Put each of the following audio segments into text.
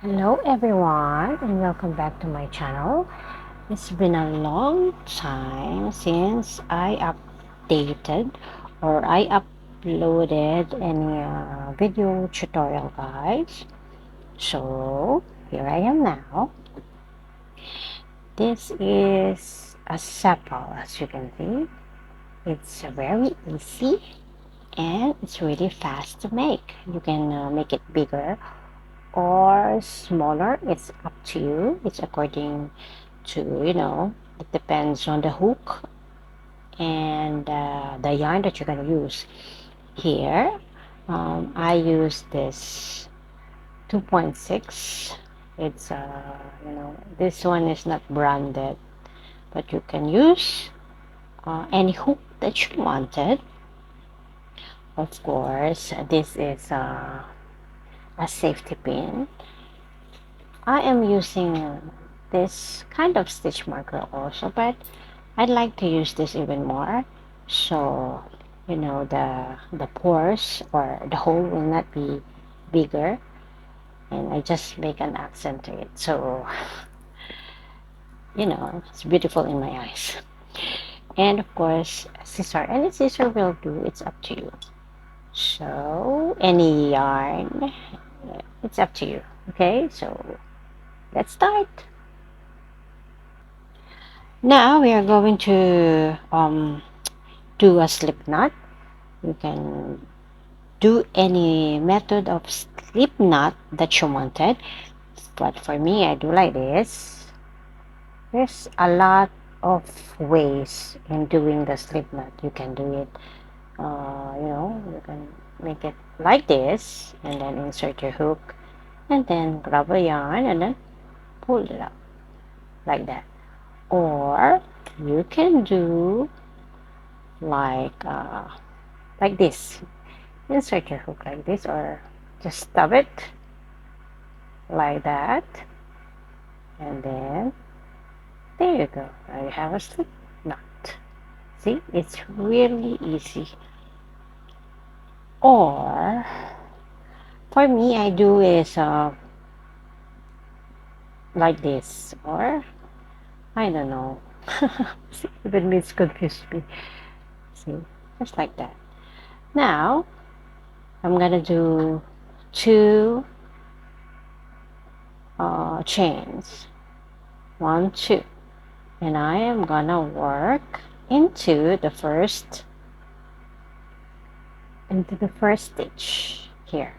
Hello everyone and welcome back to my channel. It's been a long time since I updated or I uploaded any video tutorial, guys. So here I am now. This is a Sepal, as you can see. It's very easy and it's really fast to make. You can make it bigger or smaller. It's up to you. It's according to, it depends on the hook and the yarn that you're going to use. Here I use this 2.6. It's this one is not branded, but you can use any hook that you wanted. Of course, this is a safety pin. I am using this kind of stitch marker also, but I'd like to use this even more, so the pores or the hole will not be bigger, and I just make an accent to it, so it's beautiful in my eyes. And of course, scissor, any scissor will do. It's up to you. So any yarn, it's up to you. Okay, so let's start. Now we are going to do a slip knot. You can do any method of slip knot that you wanted, but for me, I do like this. There's a lot of ways in doing the slip knot. You can do it, you can make it like this, and then insert your hook, and then grab a yarn, and then pull it up like that. Or you can do like this. Insert your hook like this, or just stub it like that, and then there you go. Now you have a slip knot. See, it's really easy. Or for me, I do is like this, or I don't know. See, even it's confused me. See, just like that. Now I'm gonna do two chains. 1, 2, and I am gonna work into the first stitch here.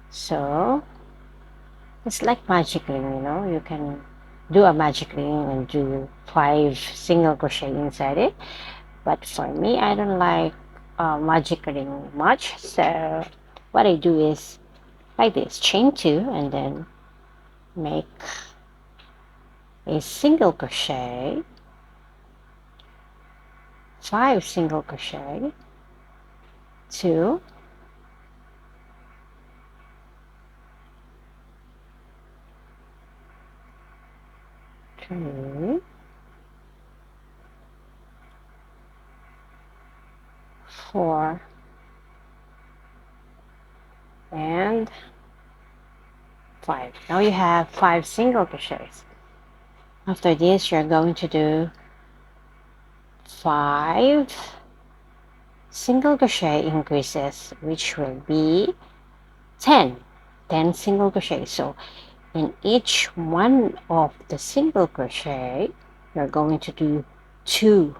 So it's like magic ring, you can do a magic ring and do 5 single crochet inside it, but for me, I don't like magic ring much, so what I do is like this: chain 2, and then make a single crochet, 5 single crochet, 2, 3, 4, and 5. Now you have 5 single crochets. After this, you're going to do 5 single crochet increases, which will be 10 single crochet. So in each one of the single crochet, you're going to do 2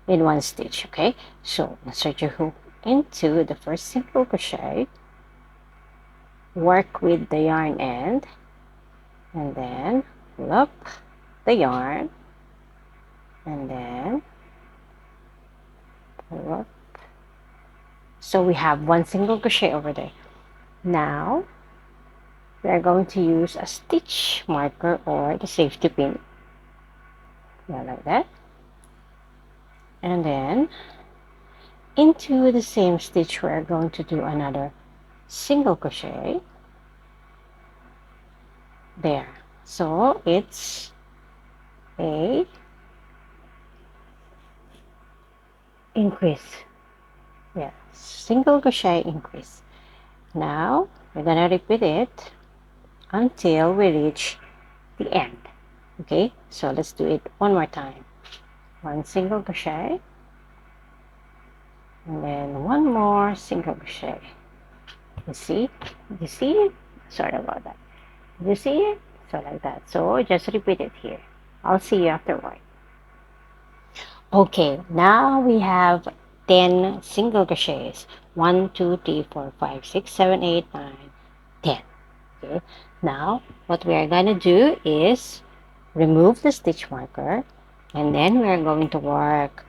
in one stitch. Okay, so insert your hook into the first single crochet, work with the yarn end, and then pull up the yarn, and then pull up. So we have 1 single crochet over there. Now we are going to use a stitch marker or the safety pin, like that, and then into the same stitch we are going to do another single crochet there. So it's a increase, yeah, single crochet increase, Now we're gonna repeat it until we reach the end. Okay, so let's do it one more time. One single crochet, and then one more single crochet. You see? You see it? Sorry about that. You see it? So like that. So just repeat it here. I'll see you afterward. Okay, now we have 10 single crochets. 1, 2, 3, 4, 5, 6, 7, 8, 9, 10. Okay, now what we are going to do is remove the stitch marker, and then we are going to work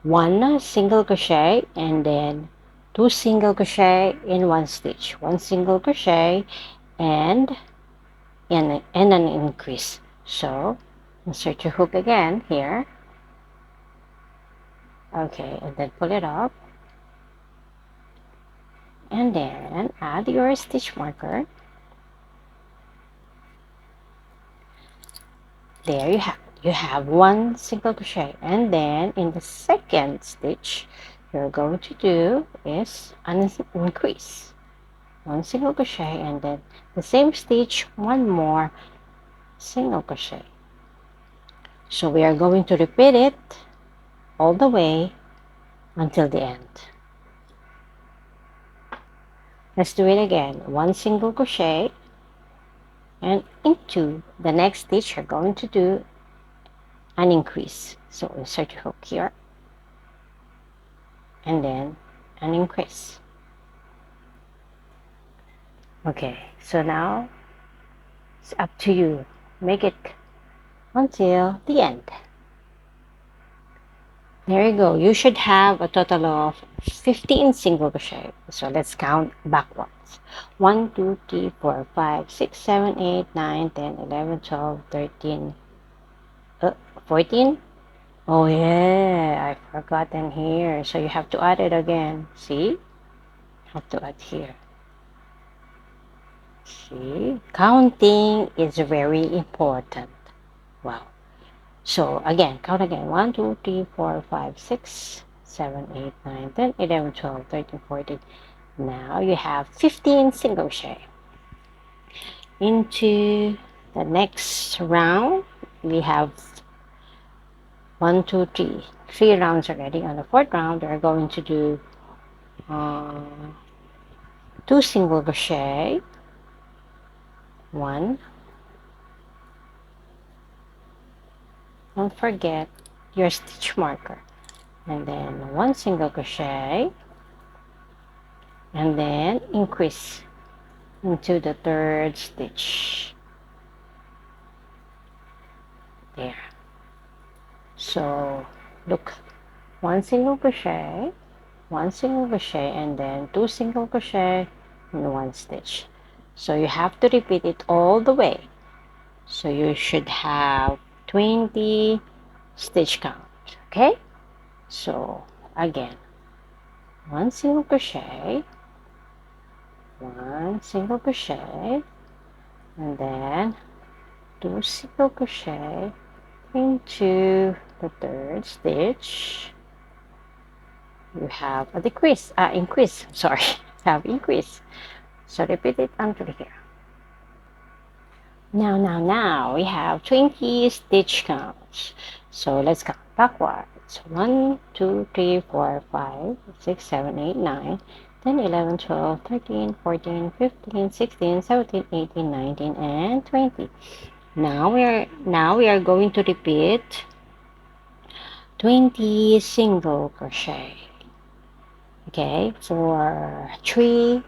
one single crochet and then two single crochet in one stitch, one single crochet and an increase. So insert your hook again here. Okay, and then pull it up, and then add your stitch marker. There you have it. You have one single crochet, and then in the second stitch you're going to do is an increase, one single crochet, and then the same stitch, one more single crochet. So we are going to repeat it all the way until the end. Let's do it again. One single crochet, and into the next stitch you're going to do an increase. So insert your hook here, and then an increase. Okay, so now it's up to you. Make it until the end. There you go. You should have a total of 15 single crochet. So let's count backwards. 1, 2, 3, 4, 5, 6, 7, 8, 9, 10, 11, 12, 13, 14. Oh yeah, I forgotten here. So you have to add it again. See? Have to add here. See? Counting is very important. Wow. So again, count again. 1, 2, 3, 4, 5, 6, 7, 8, 9, 10, 11, 12, 13, 14. Now you have 15 single crochet. Into the next round, we have 1, 2, 3. 3 rounds already. On the fourth round, we're going to do 2 single crochet. 1. Don't forget your stitch marker. And then 1 single crochet. And then increase into the third stitch. There. So look, 1 single crochet, 1 single crochet, and then 2 single crochet in 1 stitch. So you have to repeat it all the way. So you should have 20 stitch count. Okay, so again, 1 single crochet, 1 single crochet, and then 2 single crochet into the third stitch. You have a increase, sorry, have increase. So repeat it until here. Now we have 20 stitch counts. So let's count backwards. 1, 2, 3, 4, 5, 6, 7, 8, 9, 10, 11, 12, 13, 14, 15, 16, 17, 18, 19, and 20. Now we are going to repeat 20 single crochet. Okay, for three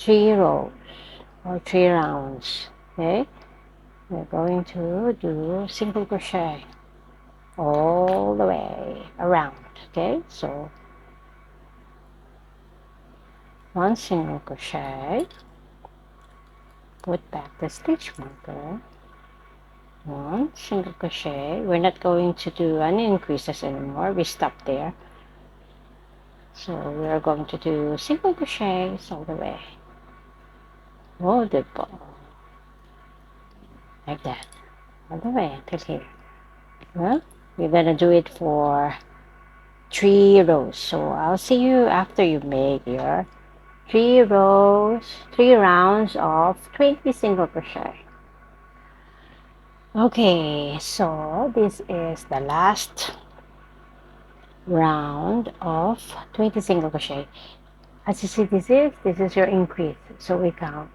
rows or 3 rounds. Okay, we're going to do single crochet all the way around. Okay, so 1 single crochet, put back the stitch marker, 1 single crochet. We're not going to do any increases anymore, we stop there. So we are going to do single crochets all the way. Hold the ball like that all the way until here. Well, we're gonna do it for 3 rows. So I'll see you after you make your three rounds of 20 single crochet. Okay, so this is the last round of 20 single crochet. As you see, this is your increase. So we count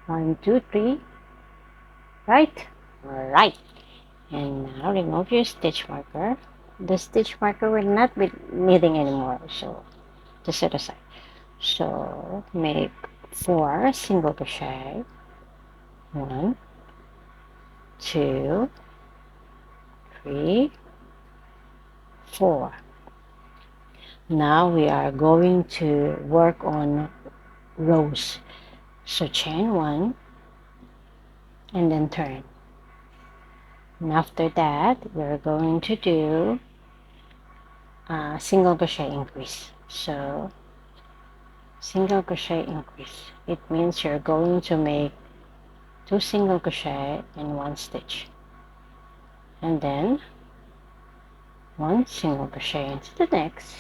1, 2, 3, right? Right. And now remove your stitch marker. The stitch marker will not be needing anymore, so just set aside. So make 4 single crochet. 1, 2, 3, 4. Now we are going to work on rows. So chain 1 and then turn. And after that, we're going to do a single crochet increase. So single crochet increase. It means you're going to make 2 single crochet in 1 stitch. And then 1 single crochet into the next.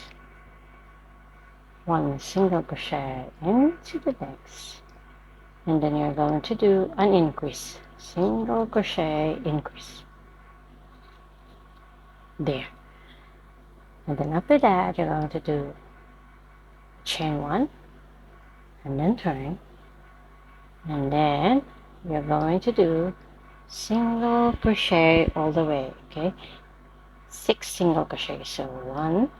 1 single crochet into the next. And then you're going to do an increase. Single crochet increase. There. And then after that, you're going to do chain 1 and then turn. And then you're going to do single crochet all the way, okay? 6 single crochet. So 1,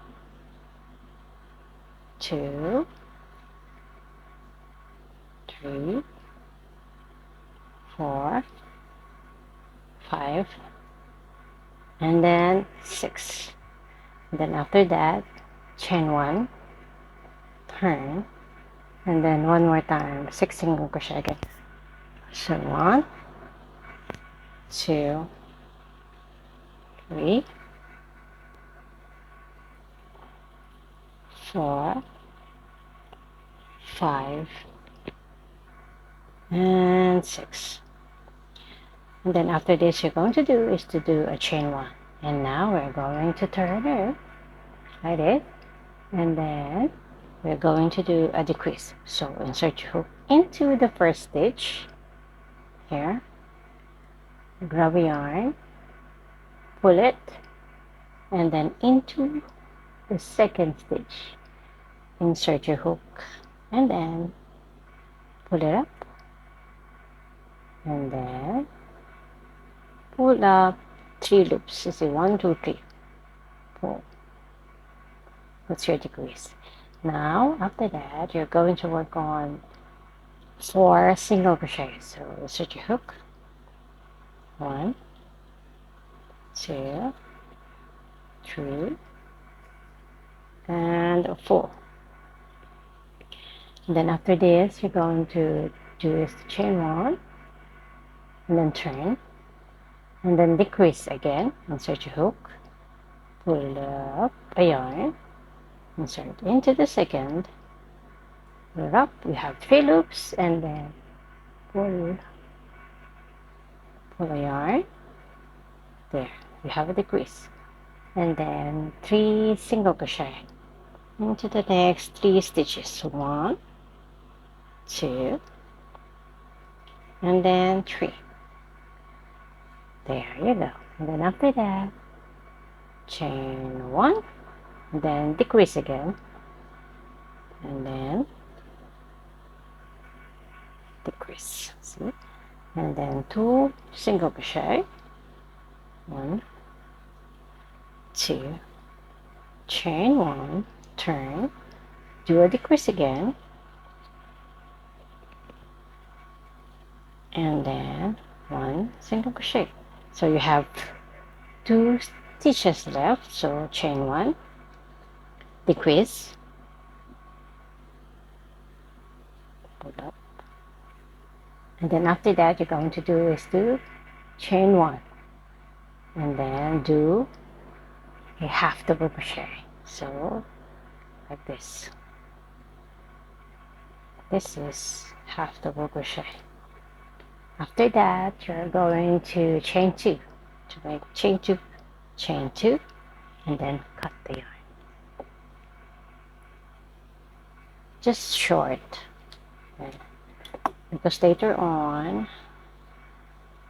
2, 3, 4, 5, and then 6. And then after that, chain 1, turn, and then one more time, 6 single crochet again. So 1, 2, 3, 4, 5, and 6. And then after this, you're going to do is to do a chain 1. And now we're going to turn it like this. And then we're going to do a decrease. So insert your hook into the first stitch here, grab a yarn, pull it, and then into the second stitch, insert your hook, and then pull it up, and then pull up 3 loops. You see, 1, 2, 3, pull. That's your decrease. Now after that, you're going to work on 4 single crochets. So insert your hook, 1, 2, 3, and 4. And then after this, you're going to do is to chain 1 and then turn and then decrease again. Insert your hook, pull up a yarn, insert into the second, pull up. You have 3 loops, and then pull a yarn. There, you have a decrease, and then 3 single crochet into the next 3 stitches. 1, 2, and then 3. There you go. And then after that, chain 1, and then decrease again, and then decrease. See? And then 2 single crochet, 1, 2, chain 1, turn, do a decrease again, and then 1 single crochet. So you have 2 stitches left. So chain 1, decrease, pull up, and then after that, you're going to do is to chain 1 and then do a half double crochet. So like this. This is half double crochet. After that, you're going to chain 2 to make chain 2, and then cut the yarn. just short. Okay. Because later on,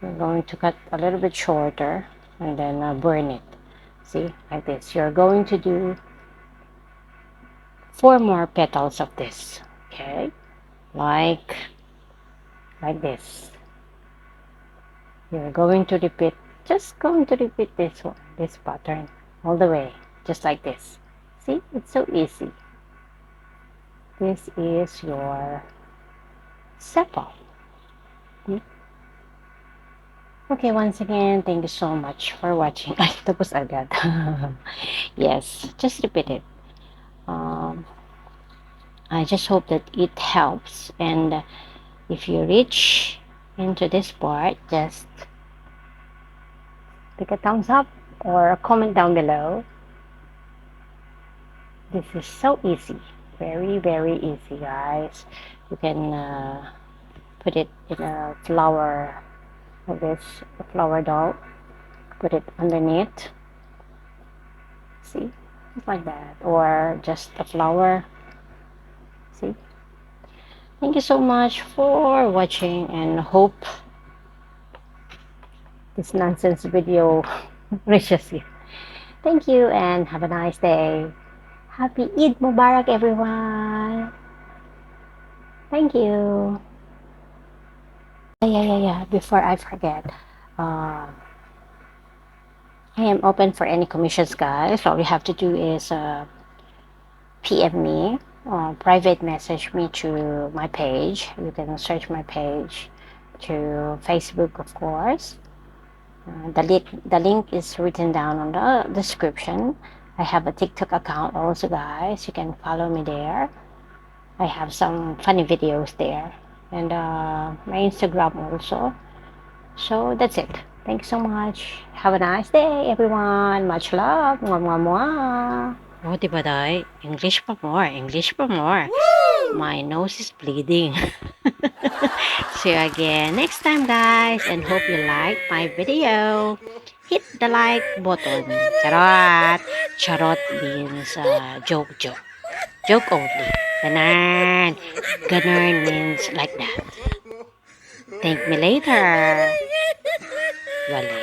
we're going to cut a little bit shorter and then burn it. See, like this. You're going to do 4 more petals of this. Okay, like this. You're going to repeat, just going to repeat this one, this pattern all the way, just like this. See, it's so easy. This is your sepal. Okay, once again, thank you so much for watching. Ay, tapos agad. Yes, just repeat it. I just hope that it helps. And if you reach into this part, just click a thumbs up or a comment down below. This is so easy. Very, very easy, guys. You can put it in a flower, like this, a flower doll. Put it underneath. See? Just like that. Or just a flower. See? Thank you so much for watching, and hope this nonsense video reaches you. Thank you and have a nice day. Happy Eid Mubarak, everyone. Thank you. Yeah. Before I forget, uh, I am open for any commissions, guys. All you have to do is PM me, private message me to my page. You can search my page to Facebook, of course. The link is written down on the description. I have a TikTok account also, guys. You can follow me there. I have some funny videos there, and my Instagram also. So that's it. Thanks so much. Have a nice day, everyone. Much love. Mwah, mwah, mwah. Oh, diba, Day? English pa more. English pa more. Woo! My nose is bleeding. See you again next time, guys, and hope you like my video. Hit the like button. Charot. Charot means joke. Joke only. Ganon. Ganon means like that. Thank me later. Wala.